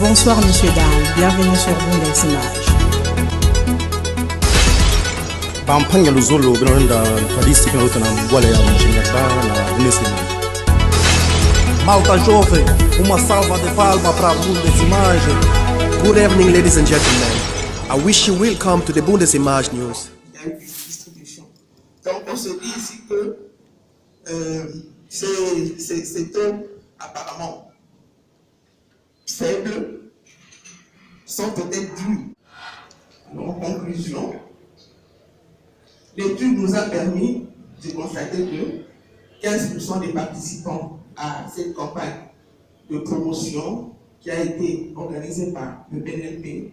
Bonsoir Monsieur Dames, bienvenue sur Bundesimage. Bampanya Luzolo Gnonda Padisi Knotana Wale ya Mchinga na Bundesimage. Malta jovem, uma salva de palma para Bundesimage. Good evening, ladies and gentlemen. I wish you welcome to the Bundesimage News. Il y a une distribution. Donc on se dit ici que ces taux apparemment faibles sont peut-être dus. En conclusion, l'étude nous a permis de constater que 15% des participants à cette campagne de promotion qui a été organisée par le PNLP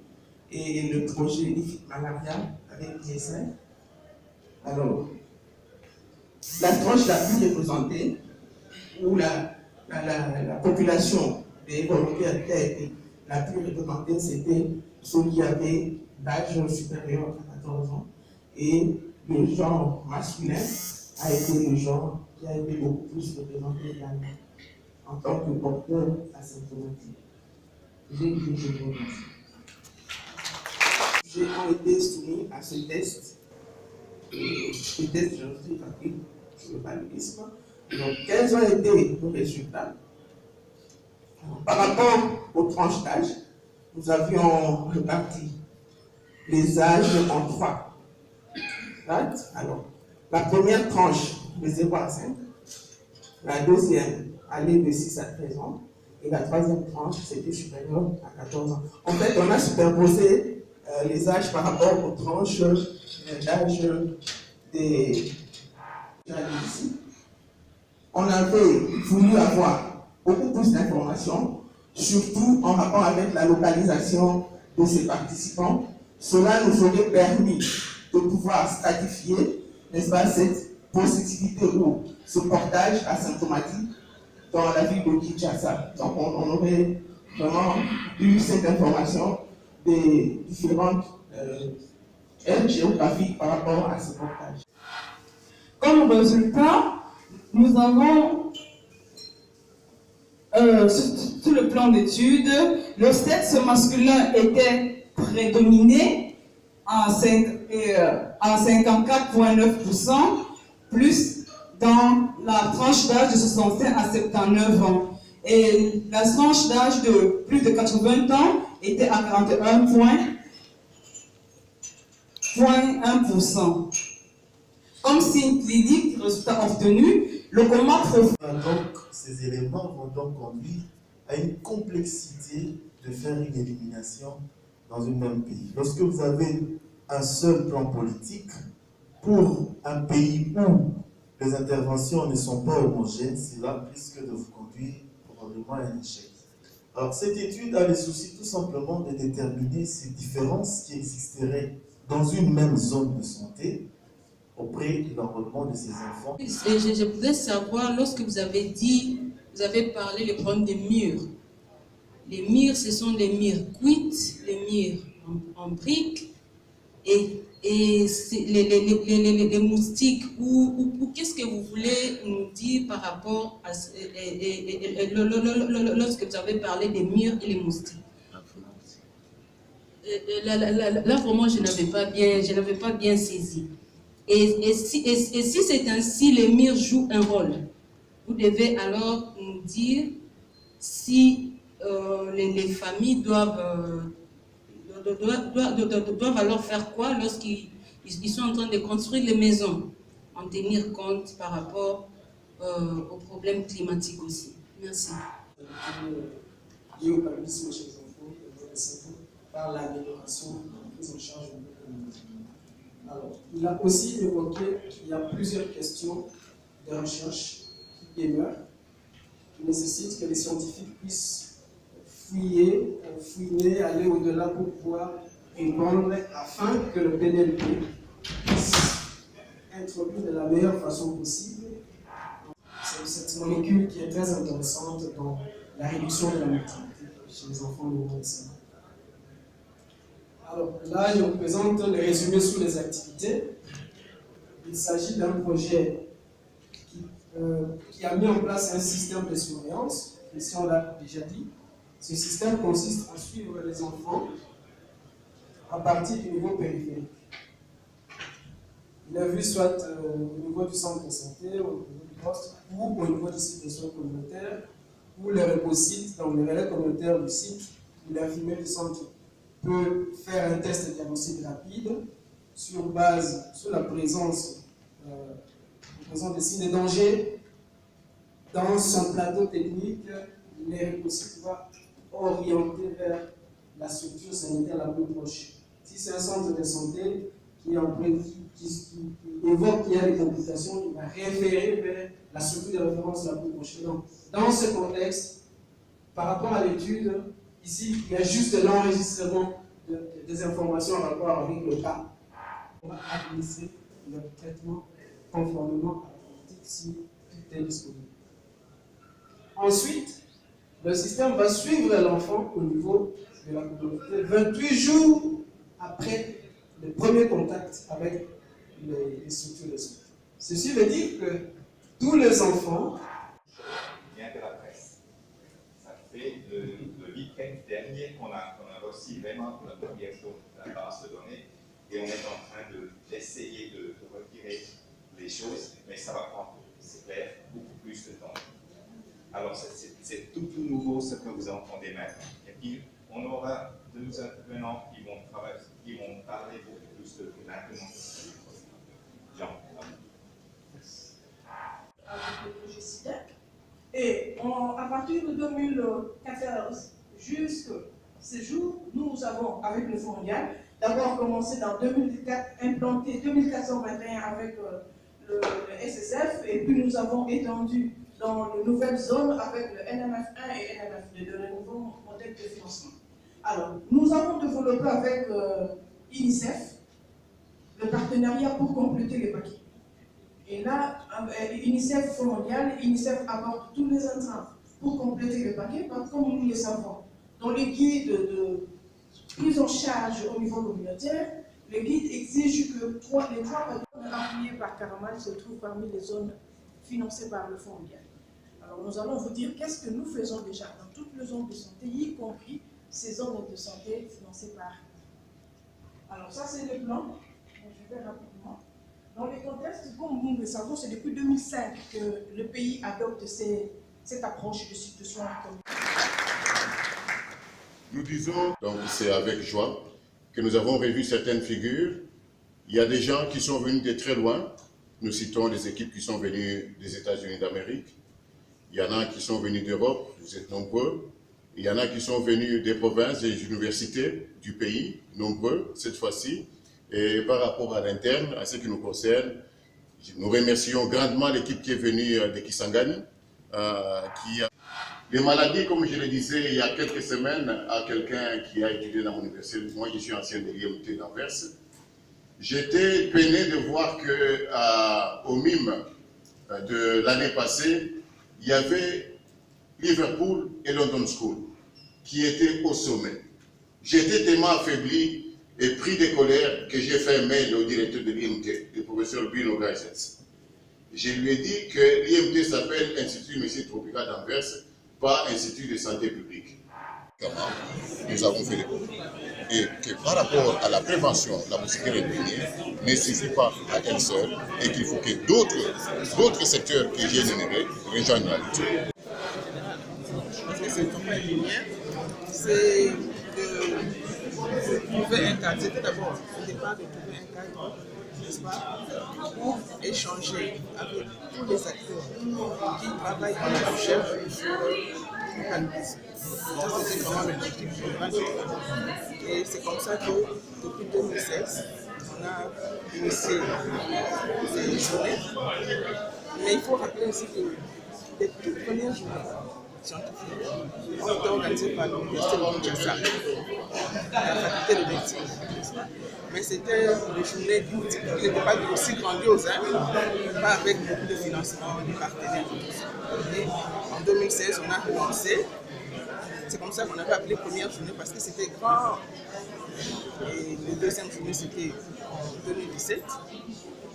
et le projet Lift Malaria avec l'ISF. Alors, la tranche la plus représentée, ou la population des volontaires qui a été la plus représentée, c'était ceux qui avaient l'âge supérieur à 14 ans. Et le genre masculin a été le genre qui a été beaucoup plus représenté également en tant que porteur asymptomatique. J'ai été soumis à ce test. Ce test génétique rapide sur le paludisme. Donc, quels ont été nos résultats? Par rapport aux tranches d'âge, nous avions réparti les âges en 3. Alors, la première tranche de 0 à 5, la deuxième allait de 6 à 13 ans, et la troisième tranche, c'était supérieur à 14 ans. En fait, on a superposé les âges par rapport aux tranches d'âge des ici. On avait voulu avoir beaucoup plus d'informations, surtout en rapport avec la localisation de ces participants. Cela nous aurait permis de pouvoir stratifier, n'est-ce pas, cette positivité ou ce portage asymptomatique dans la ville de Kinshasa. Donc on aurait vraiment eu cette information des différentes aires géographiques par rapport à ce portage. Comme résultat, nous avons, sur le plan d'études, le sexe masculin était prédominé à 54,9%, plus dans la tranche d'âge de 65 à 79 ans. Et la tranche d'âge de plus de 80 ans était à 41,1%. Comme signe clinique, résultat obtenu, le coma profond. Donc, ces éléments vont donc conduire à une complexité de faire une élimination dans un même pays. Lorsque vous avez un seul plan politique, pour un pays où les interventions ne sont pas homogènes, cela risque de vous conduire probablement à un échec. Alors, cette étude a le souci tout simplement de déterminer ces différences qui existeraient dans une même zone de santé auprès de l'enrôlement de ces enfants. Je voudrais savoir, lorsque vous avez dit, vous avez parlé du problème des murs. Les murs, ce sont des murs cuits, les murs en briques, et les moustiques, ou qu'est-ce que vous voulez nous dire par rapport à lorsque vous avez parlé des murs et les moustiques? Là, vraiment, je n'avais pas bien saisi. Et si c'est ainsi, les murs jouent un rôle. Vous devez alors nous dire si les familles doivent alors faire quoi lorsqu'ils sont en train de construire les maisons, en tenir compte par rapport aux problèmes climatiques aussi. Merci. Lié au paludisme chez les enfants et les adolescents par l'amélioration de la prise en charge de l'autonomie. Alors, il a aussi évoqué qu'il y a plusieurs questions de recherche qui demeurent, qui nécessitent que les scientifiques puissent fouiller, aller au-delà pour pouvoir répondre afin que le PNLP puisse introduire de la meilleure façon possible cette molécule qui est très intéressante dans la réduction de la mortalité chez les enfants de moins de 5 ans. Alors là, je vous présente le résumé sur les activités. Il s'agit d'un projet qui a mis en place un système de surveillance, ici on l'a déjà dit, Ce système consiste à suivre les enfants à partir du niveau périphérique. Il est vu soit au niveau du centre de santé, au niveau du poste, ou au niveau du site de soins communautaires, ou les repos-sites, donc les relais communautaires du site, où l'infirmier du centre peut faire un test de diagnostic rapide sur la présence de signes de danger. Dans son plateau technique, les repos-sites vont orienter vers la structure sanitaire la plus proche. Si c'est un centre de santé qui évoque qu'il y a des complications, il va référer vers la structure de référence la plus proche. Donc, dans ce contexte, par rapport à l'étude, ici, il y a juste l'enregistrement des informations en rapport avec le cas. On va administrer le traitement conformément à la politique si tout est disponible. Ensuite, le système va suivre l'enfant au niveau de la communauté 28 jours après le premier contact avec les structures de santé. Ceci veut dire que tous les enfants... Bien de la presse. Ça fait le week-end dernier qu'on a reçu vraiment la première chose de la base de données et on est en train d'essayer de retirer les choses, mais ça va prendre, c'est clair, beaucoup plus de temps. Alors c'est tout nouveau ce que vous entendez maintenant. Et puis on aura deux intervenants qui vont parler beaucoup plus de maintenant. Jean. Avec le projet SIDEC. Et à partir de 2014 jusqu'à ce jour, nous avons, avec le Fonds mondial, d'abord commencé dans 2004, implanté 2421 avec le SSF, et puis nous avons étendu dans de nouvelles zones avec le NMF1 et NMF2, le nouveau modèle de financement. Alors, nous avons développé avec UNICEF le partenariat pour compléter les paquets. Et là, UNICEF Fonds mondial, UNICEF apporte tous les intrants pour compléter le paquet, parce que comme nous le savons, dans les guides de prise en charge au niveau communautaire, les guides exigent que les trois zones appuyées par Caramal se trouvent parmi les zones financées par le Fonds mondial. Alors nous allons vous dire qu'est-ce que nous faisons déjà dans toutes les zones de santé, y compris ces zones de santé financées par. Alors ça c'est le plan, je vais rapidement. Dans les contextes, comme nous le savons, c'est depuis 2005 que le pays adopte cette approche de site de soins communautaires. Nous disons, donc c'est avec joie, que nous avons revu certaines figures. Il y a des gens qui sont venus de très loin. Nous citons des équipes qui sont venues des États-Unis d'Amérique. Il y en a qui sont venus d'Europe, vous êtes nombreux. Il y en a qui sont venus des provinces et des universités du pays, nombreux cette fois-ci. Et par rapport à l'interne, à ce qui nous concerne, nous remercions grandement l'équipe qui est venue de Kisangani, qui a les maladies, comme je le disais il y a quelques semaines à quelqu'un qui a étudié dans mon université. Moi, je suis ancien de l'IMT d'Anvers. J'étais peiné de voir qu'au MIM de l'année passée, il y avait Liverpool et London School qui étaient au sommet. J'étais tellement affaibli et pris de colère que j'ai fait un mail au directeur de l'IMT, le professeur Bruno Geisels. Je lui ai dit que l'IMT s'appelle Institut Médecine Tropicale d'Anvers, pas Institut de Santé Publique. Nous avons fait des progrès. Et que par rapport à la prévention, la moustiquaire ne suffit pas à elle seule et qu'il faut que d'autres secteurs que j'ai énumérés rejoignent la lutte. Parce que cette campagne lumière, c'est de trouver un cadre. C'était d'abord au départ de trouver un cadre, n'est-ce pas, pour échanger avec tous les acteurs qui travaillent dans la recherche sur le paludisme. C'était vraiment l'objectif général. Et c'est comme ça que depuis 2016, on a initié ces journées. Mais il faut rappeler aussi que les toutes premières journées scientifiques ont été organisées par l'Université de Kinshasa, la faculté de médecine. Mais c'était des journées qui n'étaient pas aussi grandioses, hein, pas avec beaucoup de financement, de partenaires. Et en 2016, on a relancé. C'est comme ça qu'on avait appelé première journée parce que c'était grand. Et la deuxième journée, c'était en 2017.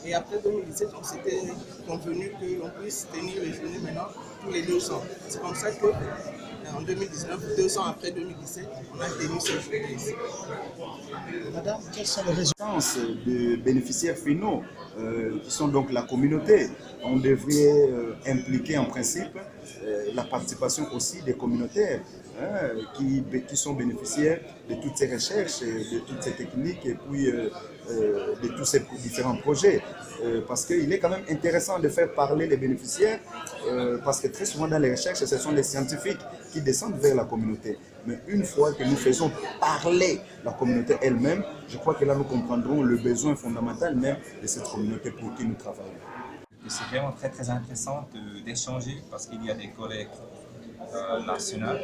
Et après 2017, on s'était convenu que l'on puisse tenir les journées maintenant tous les 2 ans. C'est comme ça que en 2019, 2 ans après 2017, on a tenu ce journée ici. Madame, quels sont les résultats de bénéficiaires finaux qui sont donc la communauté? On devrait impliquer en principe la participation aussi des communautaires qui sont bénéficiaires de toutes ces recherches, de toutes ces techniques et puis de tous ces différents projets. Parce qu'il est quand même intéressant de faire parler les bénéficiaires parce que très souvent dans les recherches, ce sont les scientifiques qui descendent vers la communauté. Mais une fois que nous faisons parler la communauté elle-même, je crois que là nous comprendrons le besoin fondamental même de cette communauté pour qui nous travaillons. C'est vraiment très intéressant d'échanger parce qu'il y a des collègues nationaux,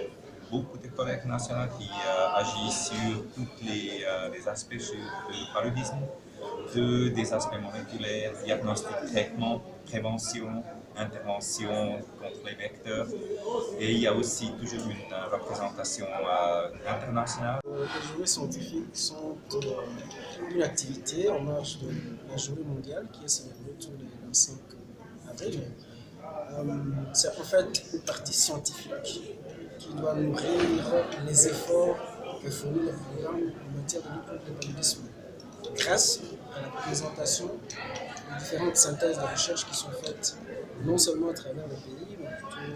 beaucoup de collègues nationaux qui agissent sur tous les aspects du paludisme, des aspects moléculaires, diagnostic, traitement, prévention, intervention contre les vecteurs. Et il y a aussi toujours une représentation internationale. Les journées scientifiques sont une activité en marge de la journée mondiale qui est célébrée tous les 25 avril. C'est en fait une partie scientifique qui doit nourrir les efforts que fournit le programme en matière de lutte contre le paludisme. Grâce à la présentation de différentes synthèses de recherche qui sont faites non seulement à travers le pays, mais plutôt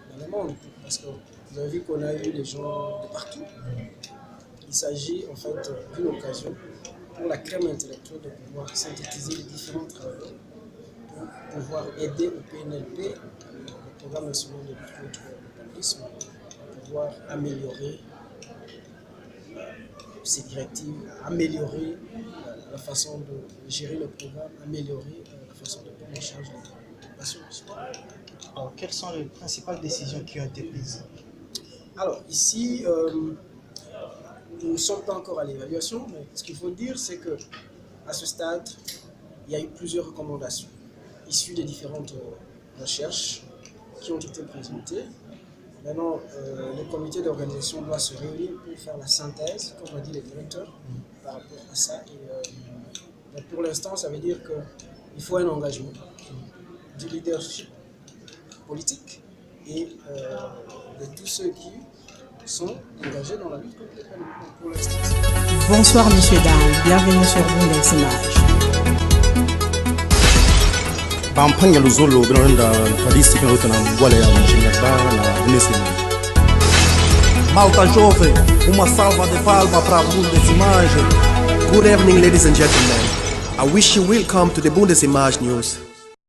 dans le monde. Parce que vous avez vu qu'on a eu des gens de partout. Il s'agit en fait d'une occasion pour la crème intellectuelle de pouvoir synthétiser les différents travaux pour pouvoir aider au PNLP, le Programme national de lutte contre le paludisme, à pouvoir améliorer ces directives, améliorer la façon de gérer le programme, améliorer la façon de prendre en charge les patients. Alors, quelles sont les principales décisions qui ont été prises? Alors, ici, nous ne sommes pas encore à l'évaluation, mais ce qu'il faut dire, c'est qu'à ce stade, il y a eu plusieurs recommandations issues des différentes recherches qui ont été présentées. Maintenant, le comité d'organisation doit se réunir pour faire la synthèse, comme l'a dit le directeur, par rapport à ça. Et, pour l'instant, ça veut dire qu'il faut un engagement du leadership politique et de tous ceux qui sont engagés dans la lutte contre le paludisme pour l'instant. Bonsoir messieurs, dames, bienvenue sur Bundes Images. Bampanya Luzolo binarenda tradisi kinauta na Mgwale ya Mshingadba na Bundes Images. Malta jovem, uma salva de palmas para Bundes Images. Good evening, ladies and gentlemen. I wish you welcome to the Bundes Images News.